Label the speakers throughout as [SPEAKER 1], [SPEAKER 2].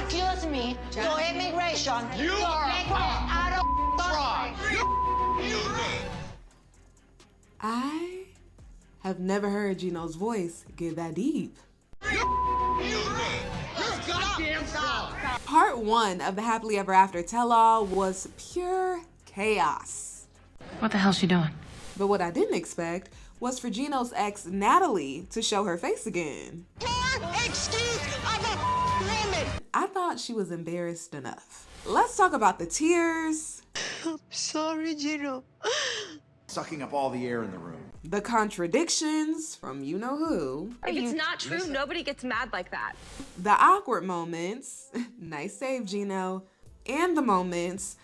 [SPEAKER 1] accuse me to immigration.
[SPEAKER 2] You are
[SPEAKER 1] out of
[SPEAKER 2] fraud.
[SPEAKER 3] I have never heard Gino's voice get that deep. Part 1 of the Happily Ever After tell-all was pure chaos.
[SPEAKER 4] What the hell's she doing?
[SPEAKER 3] But what I didn't expect was for Gino's ex, Natalie, to show her face again.
[SPEAKER 1] excuse of a woman.
[SPEAKER 3] I thought she was embarrassed enough. Let's talk about the tears.
[SPEAKER 1] I'm sorry, Gino.
[SPEAKER 2] Sucking up all the air in the room.
[SPEAKER 3] The contradictions from you-know-who.
[SPEAKER 5] If it's not true, nobody gets mad like that.
[SPEAKER 3] The awkward moments, nice save, Gino, and the moments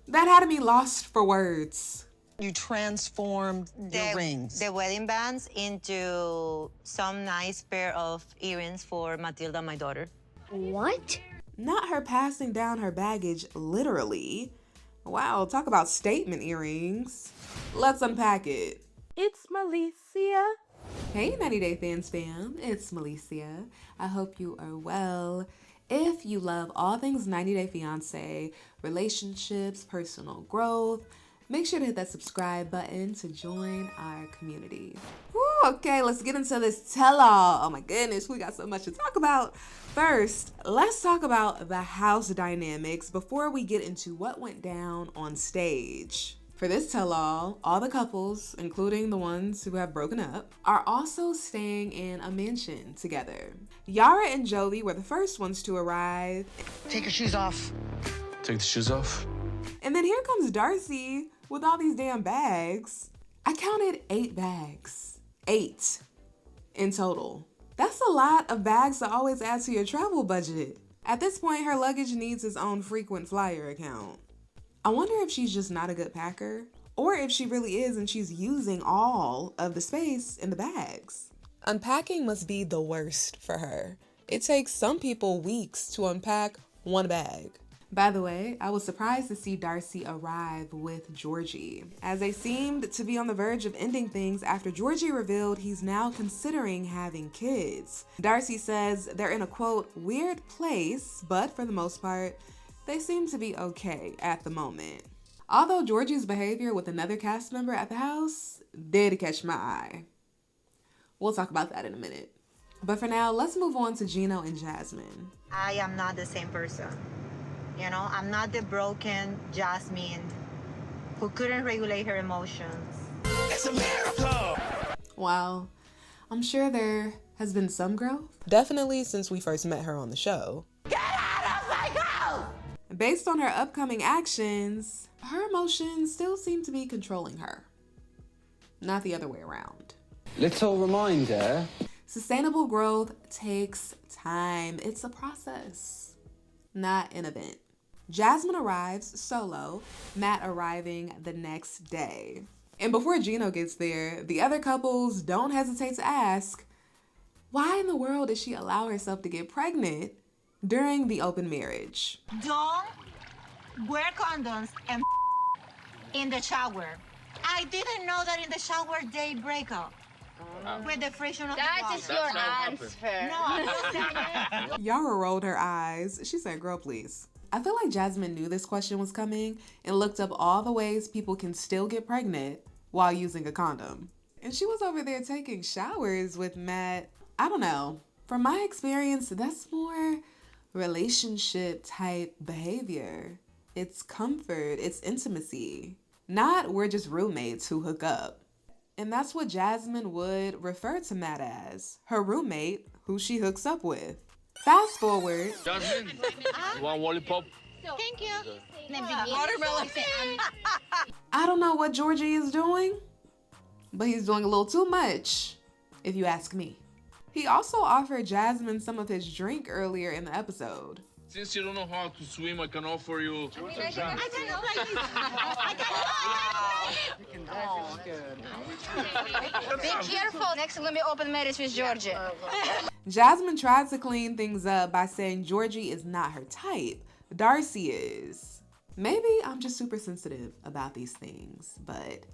[SPEAKER 3] that had me lost for words.
[SPEAKER 6] You transformed your rings.
[SPEAKER 7] The wedding bands into some nice pair of earrings for Matilda, my daughter.
[SPEAKER 1] What?
[SPEAKER 3] Not her passing down her baggage literally. Wow, talk about statement earrings. Let's unpack it.
[SPEAKER 8] It's Malicia.
[SPEAKER 3] Hey 90 Day Fans fam, it's Malicia. I hope you are well. If you love all things 90 Day Fiancé, relationships, personal growth, make sure to hit that subscribe button to join our community. Woo, okay, let's get into this tell-all. Oh my goodness, we got so much to talk about. First, let's talk about the house dynamics before we get into what went down on stage. For this tell-all, all the couples, including the ones who have broken up, are also staying in a mansion together. Yara and Jovi were the first ones to arrive.
[SPEAKER 6] Take your shoes off.
[SPEAKER 9] Take the shoes off.
[SPEAKER 3] And then here comes Darcy with all these damn bags. I counted 8 bags. 8 in total. That's a lot of bags to always add to your travel budget. At this point, her luggage needs its own frequent flyer account. I wonder if she's just not a good packer, or if she really is and she's using all of the space in the bags. Unpacking must be the worst for her. It takes some people weeks to unpack one bag. By the way, I was surprised to see Darcy arrive with Georgie, as they seemed to be on the verge of ending things after Georgie revealed he's now considering having kids. Darcy says they're in a quote, weird place, but for the most part, they seem to be okay at the moment. Although Georgie's behavior with another cast member at the house did catch my eye. We'll talk about that in a minute. But for now, let's move on to Gino and Jasmine.
[SPEAKER 7] I am not the same person. You know, I'm not the broken Jasmine who couldn't regulate her emotions.
[SPEAKER 2] It's a miracle.
[SPEAKER 3] While I'm sure there has been some growth, definitely since we first met her on the show.
[SPEAKER 1] Get out of my house!
[SPEAKER 3] Based on her upcoming actions, her emotions still seem to be controlling her, not the other way around.
[SPEAKER 9] Little reminder.
[SPEAKER 3] Sustainable growth takes time. It's a process, not an event. Jasmine arrives solo, Matt arriving the next day. And before Gino gets there, the other couples don't hesitate to ask, why in the world did she allow herself to get pregnant during the open marriage?
[SPEAKER 7] Don't wear condoms and in the shower. I didn't know that in the shower they break up. With the friction of the water.
[SPEAKER 5] That is your answer.
[SPEAKER 7] No, I'm not saying it.
[SPEAKER 3] Yara rolled her eyes. She said, girl, please. I feel like Jasmine knew this question was coming and looked up all the ways people can still get pregnant while using a condom. And she was over there taking showers with Matt. I don't know. From my experience, that's more relationship type behavior. It's comfort, it's intimacy. Not we're just roommates who hook up. And that's what Jasmine would refer to Matt as, her roommate who she hooks up with. Fast forward.
[SPEAKER 9] Jasmine, you want lollipop?
[SPEAKER 7] Thank you.
[SPEAKER 5] Watermelon.
[SPEAKER 3] I don't know what Georgie is doing, but he's doing a little too much, if you ask me. He also offered Jasmine some of his drink earlier in the episode.
[SPEAKER 9] Since you don't know how to swim, I can offer you.
[SPEAKER 5] Be careful. Next time, let me open marriage with Georgie.
[SPEAKER 3] Jasmine tried to clean things up by saying Georgie is not her type. Darcy is. Maybe I'm just super sensitive about these things, but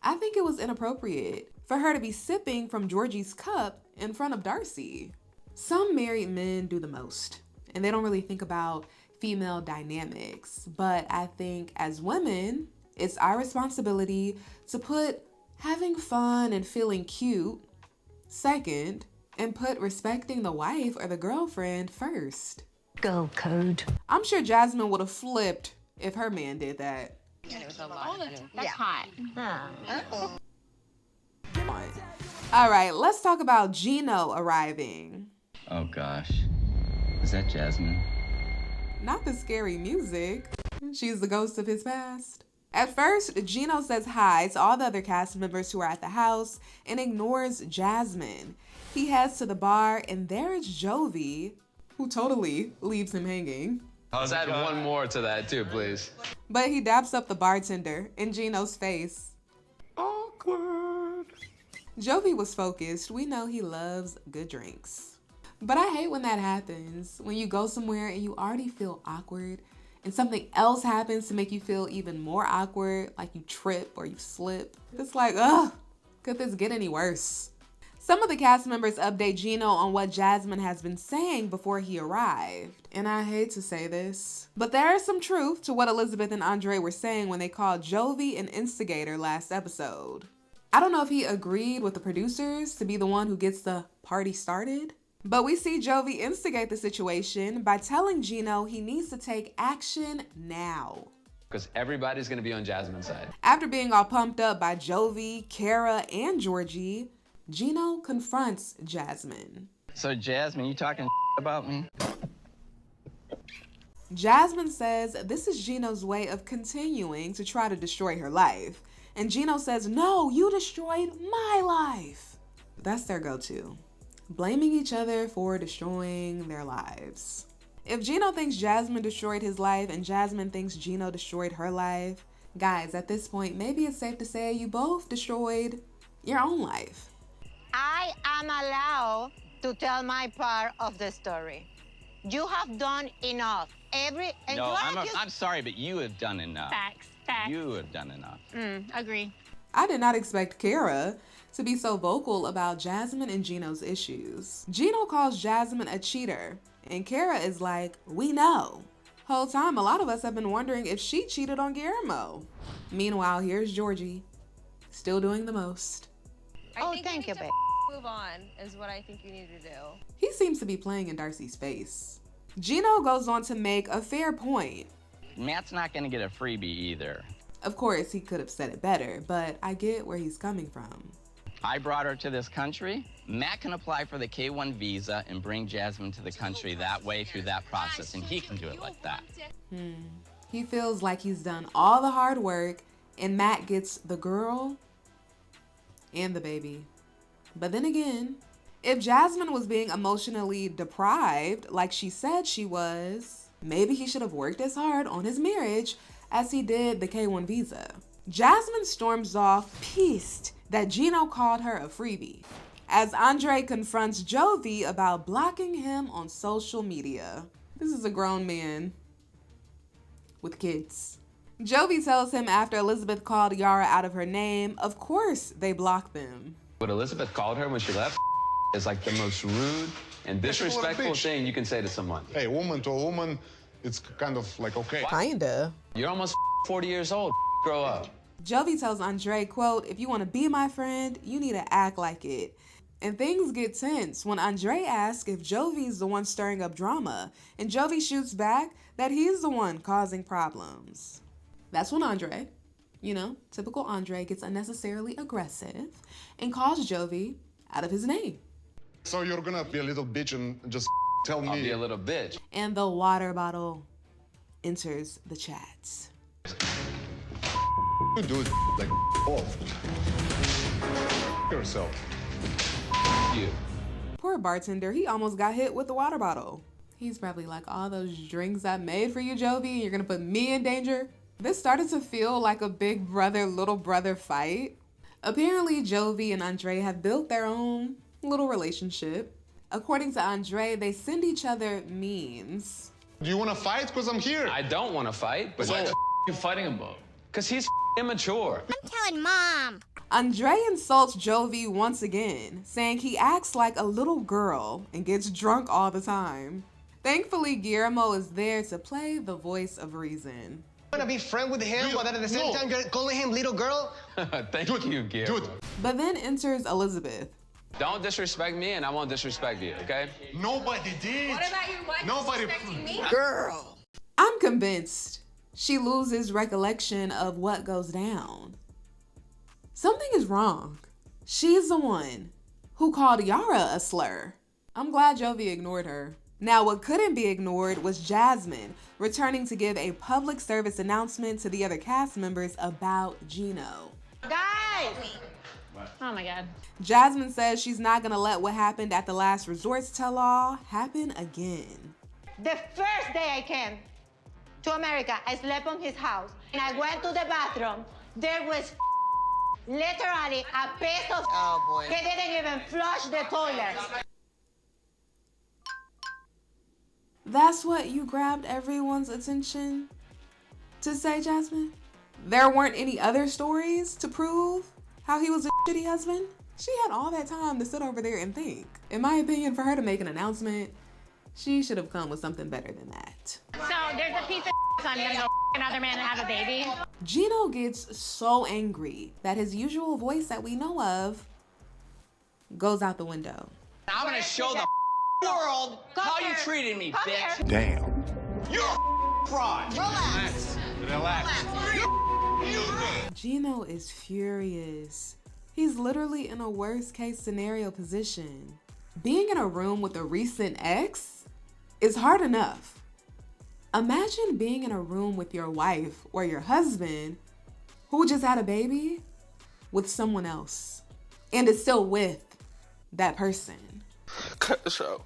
[SPEAKER 3] I think it was inappropriate for her to be sipping from Georgie's cup in front of Darcy. Some married men do the most, and they don't really think about female dynamics. But I think as women, it's our responsibility to put having fun and feeling cute second, and put respecting the wife or the girlfriend first.
[SPEAKER 1] Girl code.
[SPEAKER 3] I'm sure Jasmine would have flipped if her man did that.
[SPEAKER 5] That's hot.
[SPEAKER 3] All right, let's talk about Gino arriving.
[SPEAKER 4] Oh gosh. Is that Jasmine?
[SPEAKER 3] Not the scary music. She's the ghost of his past. At first, Gino says hi to all the other cast members who are at the house and ignores Jasmine. He heads to the bar and there is Jovi, who totally leaves him hanging.
[SPEAKER 9] Let's add one more to that too, please.
[SPEAKER 3] But he daps up the bartender in Gino's face.
[SPEAKER 9] Awkward.
[SPEAKER 3] Jovi was focused. We know he loves good drinks. But I hate when that happens, when you go somewhere and you already feel awkward and something else happens to make you feel even more awkward, like you trip or you slip. It's like, ugh, could this get any worse? Some of the cast members update Gino on what Jasmine has been saying before he arrived. And I hate to say this, but there is some truth to what Elizabeth and Andre were saying when they called Jovi an instigator last episode. I don't know if he agreed with the producers to be the one who gets the party started, but we see Jovi instigate the situation by telling Gino he needs to take action now.
[SPEAKER 9] Because everybody's gonna be on Jasmine's side.
[SPEAKER 3] After being all pumped up by Jovi, Kara, and Georgie, Gino confronts Jasmine.
[SPEAKER 4] So Jasmine, you talking about me?
[SPEAKER 3] Jasmine says this is Gino's way of continuing to try to destroy her life. And Gino says, no, you destroyed my life. That's their go-to. Blaming each other for destroying their lives. If Gino thinks Jasmine destroyed his life and Jasmine thinks Gino destroyed her life, guys, at this point, maybe it's safe to say you both destroyed your own life.
[SPEAKER 7] I am allowed to tell my part of the story. You have done enough.
[SPEAKER 4] No, I'm sorry, but you have done enough.
[SPEAKER 5] Facts.
[SPEAKER 4] You have done enough.
[SPEAKER 5] Agree.
[SPEAKER 3] I did not expect Kara to be so vocal about Jasmine and Gino's issues. Gino calls Jasmine a cheater, and Kara is like, we know. Whole time, a lot of us have been wondering if she cheated on Guillermo. Meanwhile, here's Georgie, still doing the most.
[SPEAKER 7] Thank you, babe.
[SPEAKER 5] Move on is what I think you need to do.
[SPEAKER 3] He seems to be playing in Darcy's face. Gino goes on to make a fair point.
[SPEAKER 4] Matt's not gonna get a freebie either.
[SPEAKER 3] Of course, he could have said it better, but I get where he's coming from.
[SPEAKER 4] I brought her to this country. Matt can apply for the K-1 visa and bring Jasmine to the country that way through that process, and he can do it like that.
[SPEAKER 3] He feels like he's done all the hard work and Matt gets the girl and the baby. But then again, if Jasmine was being emotionally deprived like she said she was, maybe he should have worked as hard on his marriage as he did the K-1 visa. Jasmine storms off pissed that Gino called her a freebie, as Andre confronts Jovi about blocking him on social media. This is a grown man with kids. Jovi tells him after Elizabeth called Yara out of her name, of course they blocked them.
[SPEAKER 9] What Elizabeth called her when she left is like the most rude and disrespectful thing you can say to someone.
[SPEAKER 10] Hey, woman to a woman, it's kind of like, okay.
[SPEAKER 3] Kinda.
[SPEAKER 9] You're almost 40 years old. Grow up.
[SPEAKER 3] Jovi tells Andre, quote, if you want to be my friend, you need to act like it. And things get tense when Andre asks if Jovi's the one stirring up drama, and Jovi shoots back that he's the one causing problems. That's when Andre, you know, typical Andre, gets unnecessarily aggressive and calls Jovi out of his name.
[SPEAKER 10] So you're gonna be a little bitch and just tell me.
[SPEAKER 9] I'll be a little bitch.
[SPEAKER 3] And the water bottle enters the chats.
[SPEAKER 10] You do it like off. Yourself.
[SPEAKER 9] You.
[SPEAKER 3] Poor bartender, he almost got hit with the water bottle. He's probably like, all those drinks I made for you, Jovi, you're gonna put me in danger? This started to feel like a big brother, little brother fight. Apparently, Jovi and Andre have built their own little relationship. According to Andre, they send each other memes.
[SPEAKER 10] Do you wanna fight? Because I'm here.
[SPEAKER 9] I don't want to fight, but what the you fighting about? Because he's immature.
[SPEAKER 1] I'm telling Mom.
[SPEAKER 3] Andre insults Jovi once again, saying he acts like a little girl and gets drunk all the time. Thankfully, Guillermo is there to play the voice of reason.
[SPEAKER 11] Want to be friends with him, but at the same time you're calling him little girl?
[SPEAKER 9] Thank you, Guillermo.
[SPEAKER 3] But then enters Elizabeth.
[SPEAKER 9] Don't disrespect me, and I won't disrespect you, okay?
[SPEAKER 10] Nobody did.
[SPEAKER 5] What about your wife
[SPEAKER 10] Nobody.
[SPEAKER 5] disrespecting me?
[SPEAKER 6] Girl.
[SPEAKER 3] I'm convinced she loses recollection of what goes down. Something is wrong. She's the one who called Yara a slur. I'm glad Jovi ignored her. Now, what couldn't be ignored was Jasmine returning to give a public service announcement to the other cast members about Gino.
[SPEAKER 7] Guys!
[SPEAKER 5] Oh my God.
[SPEAKER 3] Jasmine says she's not gonna let what happened at the last resorts tell-all happen again.
[SPEAKER 7] The first day I came to America, I slept on his house. And I went to the bathroom. There was literally a piece of
[SPEAKER 6] Oh, boy.
[SPEAKER 7] He didn't even flush the toilet.
[SPEAKER 3] That's what you grabbed everyone's attention to say, Jasmine? There weren't any other stories to prove how he was a shitty husband? She had all that time to sit over there and think. In my opinion, for her to make an announcement, she should have come with something better than that.
[SPEAKER 5] So there's a piece of so I'm gonna go another man and have a baby.
[SPEAKER 3] Gino gets so angry that his usual voice that we know of goes out the window.
[SPEAKER 4] I'm gonna show the world how you treated me, bitch.
[SPEAKER 2] Damn.
[SPEAKER 4] You're a fraud. Relax.
[SPEAKER 3] Gino is furious. He's literally in a worst case scenario position. Being in a room with a recent ex is hard enough. Imagine being in a room with your wife or your husband who just had a baby with someone else and is still with that person.
[SPEAKER 12] Cut the show.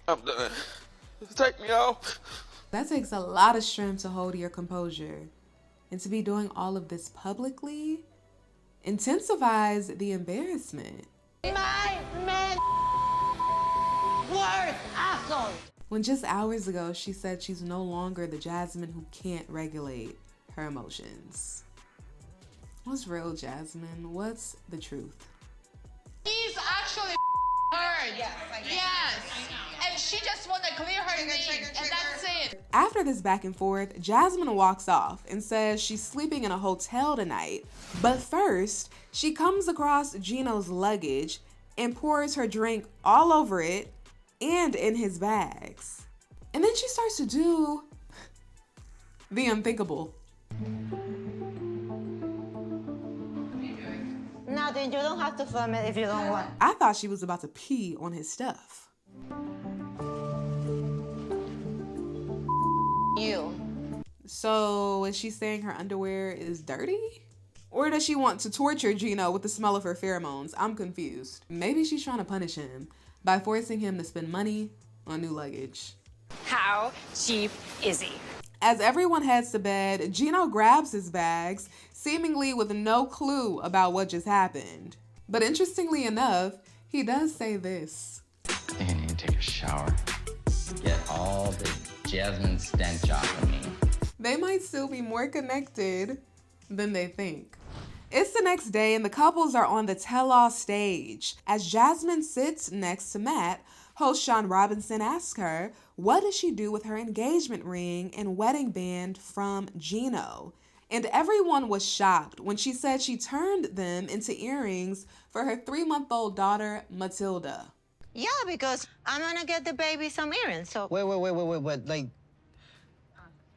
[SPEAKER 12] I'm done. Take me off.
[SPEAKER 3] That takes a lot of strength to hold your composure. And to be doing all of this publicly intensifies the embarrassment.
[SPEAKER 7] My man work, asshole.
[SPEAKER 3] When just hours ago, she said she's no longer the Jasmine who can't regulate her emotions. What's real, Jasmine? What's the truth?
[SPEAKER 5] He's actually hurt. Yes. And she just want to clear her name, and that's it.
[SPEAKER 3] After this back and forth, Jasmine walks off and says she's sleeping in a hotel tonight. But first, she comes across Gino's luggage and pours her drink all over it and in his bags. And then she starts to do the unthinkable.
[SPEAKER 7] Nothing, you don't have to film it if you don't want.
[SPEAKER 3] I thought she was about to pee on his stuff.
[SPEAKER 5] You.
[SPEAKER 3] So is she saying her underwear is dirty? Or does she want to torture Gino with the smell of her pheromones? I'm confused. Maybe she's trying to punish him by forcing him to spend money on new luggage.
[SPEAKER 5] How cheap is he?
[SPEAKER 3] As everyone heads to bed, Gino grabs his bags, seemingly with no clue about what just happened. But interestingly enough, he does say this.
[SPEAKER 4] I think I need to take a shower. Get all the Jasmine stench off of me.
[SPEAKER 3] They might still be more connected than they think. It's the next day and the couples are on the tell-all stage. As Jasmine sits next to Matt, host Sean Robinson asks her, what does she do with her engagement ring and wedding band from Gino? And everyone was shocked when she said she turned them into earrings for her 3-month-old daughter, Matilda.
[SPEAKER 7] Yeah, because I'm gonna get the baby some earrings, so.
[SPEAKER 11] Wait. Like,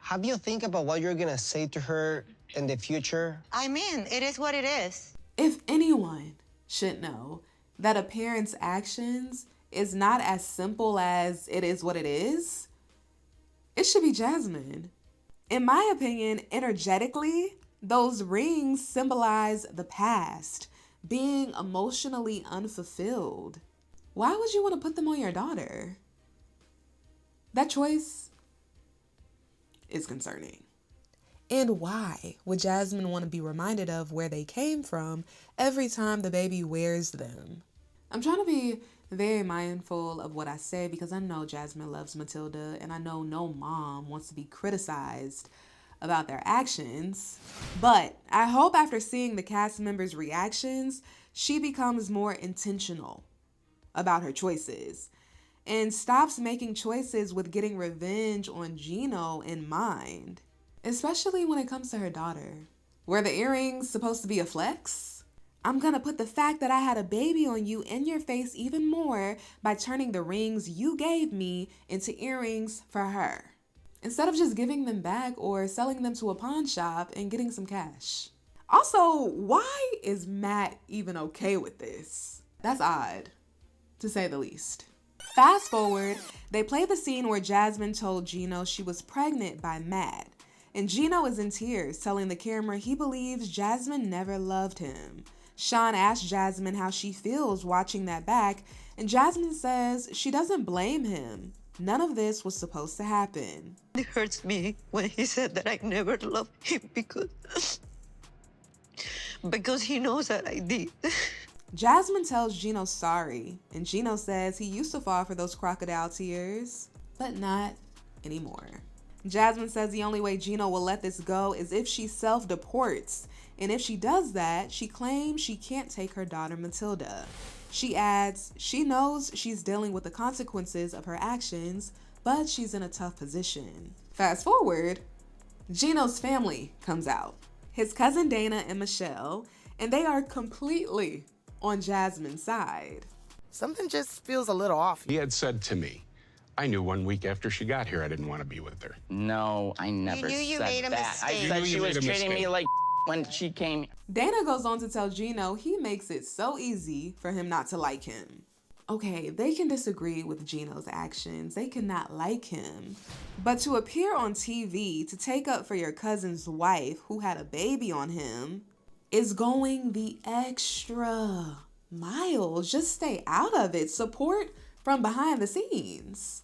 [SPEAKER 11] have you think about what you're gonna say to her in the future?
[SPEAKER 7] I mean, it is what it is.
[SPEAKER 3] If anyone should know that a parent's actions is not as simple as it is what it is, it should be Jasmine. In my opinion, energetically, those rings symbolize the past, being emotionally unfulfilled. Why would you want to put them on your daughter? That choice is concerning. And why would Jasmine want to be reminded of where they came from every time the baby wears them? I'm trying to be very mindful of what I say because I know Jasmine loves Matilda and I know no mom wants to be criticized about their actions. But I hope after seeing the cast members' reactions, she becomes more intentional about her choices and stops making choices with getting revenge on Gino in mind, especially when it comes to her daughter. Were the earrings supposed to be a flex? I'm gonna put the fact that I had a baby on you in your face even more by turning the rings you gave me into earrings for her, instead of just giving them back or selling them to a pawn shop and getting some cash. Also, why is Matt even okay with this? That's odd, to say the least. Fast forward, they play the scene where Jasmine told Gino she was pregnant by Matt, and Gino is in tears, telling the camera he believes Jasmine never loved him. Sean asks Jasmine how she feels watching that back, and Jasmine says she doesn't blame him. None of this was supposed to happen.
[SPEAKER 6] It hurts me when he said that I never loved him because he knows that I did.
[SPEAKER 3] Jasmine tells Gino sorry, and Gino says he used to fall for those crocodile tears, but not anymore. Jasmine says the only way Gino will let this go is if she self-deports, and if she does that, she claims she can't take her daughter Matilda. She adds she knows she's dealing with the consequences of her actions, but she's in a tough position. Fast forward, Gino's family comes out. His cousin Dana and Michelle, and they are completely on Jasmine's side.
[SPEAKER 13] Something just feels a little off.
[SPEAKER 14] He had said to me, I knew 1 week after she got here I didn't want to be with her.
[SPEAKER 4] No, I never
[SPEAKER 7] knew you
[SPEAKER 4] said
[SPEAKER 7] made a
[SPEAKER 4] that. I
[SPEAKER 7] mistake.
[SPEAKER 4] said
[SPEAKER 14] You
[SPEAKER 4] she
[SPEAKER 14] knew you
[SPEAKER 4] was
[SPEAKER 14] made a
[SPEAKER 4] treating me
[SPEAKER 14] mistake.
[SPEAKER 4] like when she came.
[SPEAKER 3] Dana goes on to tell Gino he makes it so easy for him not to like him. Okay, they can disagree with Gino's actions. They cannot like him. But to appear on TV to take up for your cousin's wife who had a baby on him is going the extra mile. Just stay out of it. Support from behind the scenes.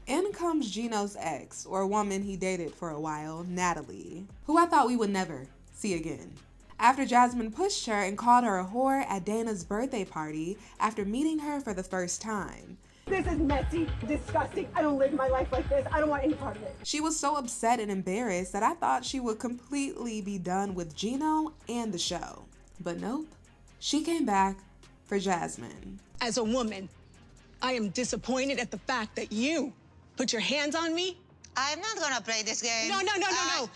[SPEAKER 3] In comes Gino's ex, or a woman he dated for a while, Natalie, who I thought we would never see again. After Jasmine pushed her and called her a whore at Dana's birthday party after meeting her for the first time.
[SPEAKER 15] This is messy, disgusting. I don't live my life like this. I don't want any part of it.
[SPEAKER 3] She was so upset and embarrassed that I thought she would completely be done with Gino and the show. But nope, she came back for Jasmine.
[SPEAKER 16] As a woman, I am disappointed at the fact that you put your hands on me.
[SPEAKER 7] I'm not gonna play this game.
[SPEAKER 16] No.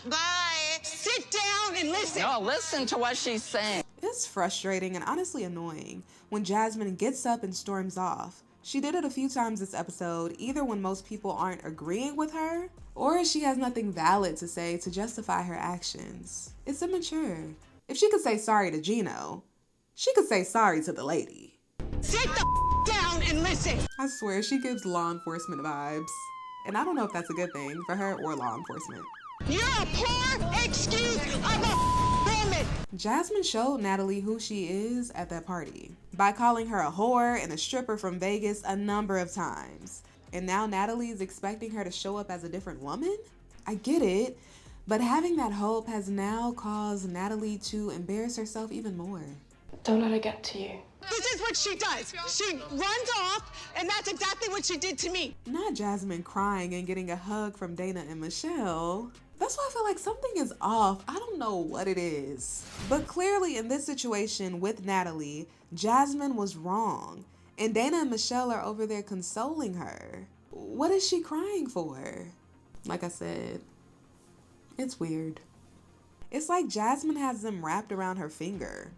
[SPEAKER 7] Bye.
[SPEAKER 16] Sit down and listen.
[SPEAKER 4] No, listen to what she's saying.
[SPEAKER 3] It's frustrating and honestly annoying when Jasmine gets up and storms off. She did it a few times this episode, either when most people aren't agreeing with her, or she has nothing valid to say to justify her actions. It's immature. If she could say sorry to Gino, she could say sorry to the lady.
[SPEAKER 16] Sit the down and listen.
[SPEAKER 3] I swear, she gives law enforcement vibes. And I don't know if that's a good thing for her or law enforcement.
[SPEAKER 16] You're a poor excuse of a woman.
[SPEAKER 3] Jasmine showed Natalie who she is at that party by calling her a whore and a stripper from Vegas a number of times. And now Natalie is expecting her to show up as a different woman? I get it, but having that hope has now caused Natalie to embarrass herself even more.
[SPEAKER 17] Don't let her get to you.
[SPEAKER 16] This is what she does. She runs off, and that's exactly what she did to me.
[SPEAKER 3] Not Jasmine crying and getting a hug from Dana and Michelle. That's why I feel like something is off. I don't know what it is. But clearly in this situation with Natalie, Jasmine was wrong. And Dana and Michelle are over there consoling her. What is she crying for? Like I said, it's weird. It's like Jasmine has them wrapped around her finger.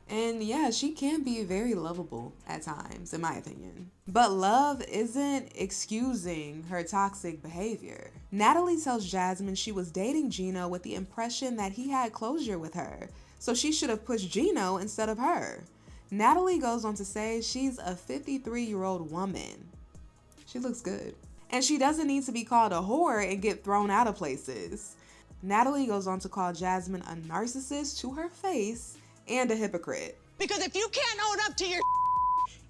[SPEAKER 3] And yeah, she can be very lovable at times, in my opinion. But love isn't excusing her toxic behavior. Natalie tells Jasmine she was dating Gino with the impression that he had closure with her, so she should have pushed Gino instead of her. Natalie goes on to say she's a 53-year-old woman. She looks good. And she doesn't need to be called a whore and get thrown out of places. Natalie goes on to call Jasmine a narcissist to her face and a hypocrite.
[SPEAKER 16] Because if you can't own up to your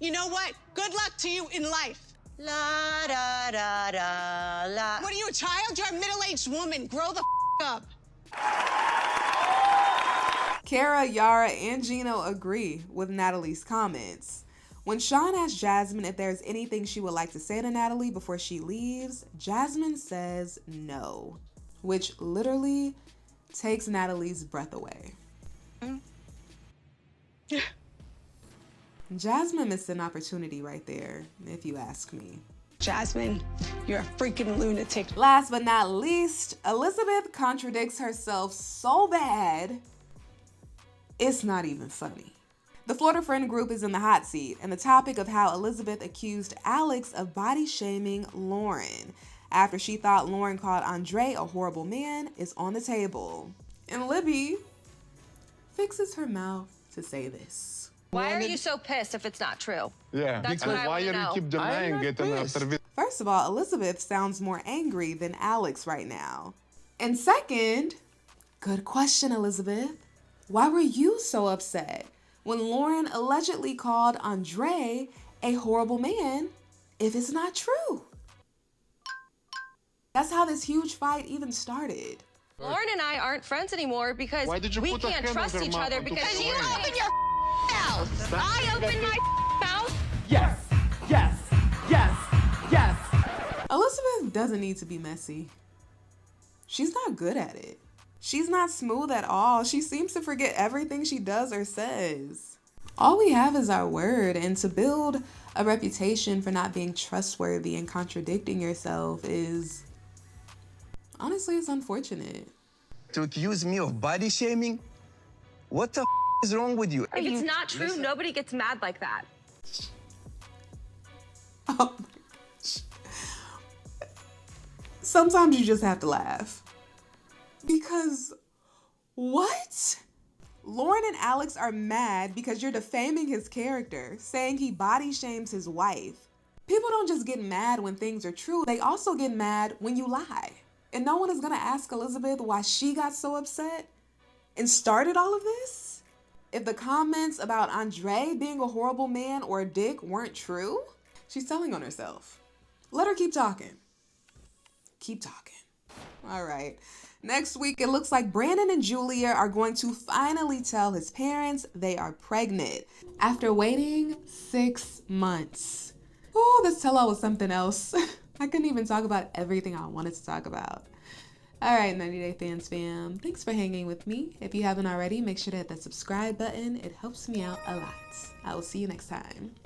[SPEAKER 16] you know what? Good luck to you in life.
[SPEAKER 7] La da da da la.
[SPEAKER 16] What are you, a child? You're a middle-aged woman. Grow the up.
[SPEAKER 3] Kara, Yara, and Gino agree with Natalie's comments. When Sean asks Jasmine if there's anything she would like to say to Natalie before she leaves, Jasmine says no, which literally takes Natalie's breath away. Jasmine missed an opportunity right there, if you ask me.
[SPEAKER 16] Jasmine, you're a freaking lunatic.
[SPEAKER 3] Last but not least, Elizabeth contradicts herself so bad, it's not even funny. The Florida Friend Group is in the hot seat, and the topic of how Elizabeth accused Alex of body shaming Loren after she thought Loren called Andre a horrible man is on the table. And Libby fixes her mouth to say this.
[SPEAKER 18] Why are you so pissed if it's not true?
[SPEAKER 10] Yeah,
[SPEAKER 18] That's
[SPEAKER 10] because
[SPEAKER 18] what I
[SPEAKER 10] why
[SPEAKER 18] wanna
[SPEAKER 10] are you
[SPEAKER 18] know.
[SPEAKER 10] keep denying it and after this?
[SPEAKER 3] First of all, Elizabeth sounds more angry than Alex right now. And second, good question, Elizabeth. Why were you so upset when Loren allegedly called Andrei a horrible man if it's not true? That's how this huge fight even started.
[SPEAKER 18] Loren and I aren't friends anymore because
[SPEAKER 10] Why did you
[SPEAKER 18] we
[SPEAKER 10] put a
[SPEAKER 18] can't
[SPEAKER 10] hand on
[SPEAKER 18] trust
[SPEAKER 10] her
[SPEAKER 18] each
[SPEAKER 10] mouth
[SPEAKER 18] other
[SPEAKER 10] and
[SPEAKER 18] because
[SPEAKER 10] took
[SPEAKER 18] you
[SPEAKER 10] it away?
[SPEAKER 18] open your mouth. I open my mouth.
[SPEAKER 15] Yes, yes, yes, yes.
[SPEAKER 3] Elizabeth doesn't need to be messy. She's not good at it. She's not smooth at all. She seems to forget everything she does or says. All we have is our word, and to build a reputation for not being trustworthy and contradicting yourself is, honestly, it's unfortunate.
[SPEAKER 11] To accuse me of body shaming? What the is wrong with you?
[SPEAKER 18] If it's not true, nobody gets mad like that.
[SPEAKER 3] Oh my gosh. Sometimes you just have to laugh. Because what? Loren and Alex are mad because you're defaming his character, saying he body shames his wife. People don't just get mad when things are true, they also get mad when you lie. And no one is gonna ask Elizabeth why she got so upset and started all of this? If the comments about Andrei being a horrible man or a dick weren't true, she's telling on herself. Let her keep talking. Keep talking. All right. Next week, it looks like Brandon and Julia are going to finally tell his parents they are pregnant after waiting 6 months. Oh, this tell-all was something else. I couldn't even talk about everything I wanted to talk about. All right, 90 Day Fans fam, thanks for hanging with me. If you haven't already, make sure to hit that subscribe button. It helps me out a lot. I will see you next time.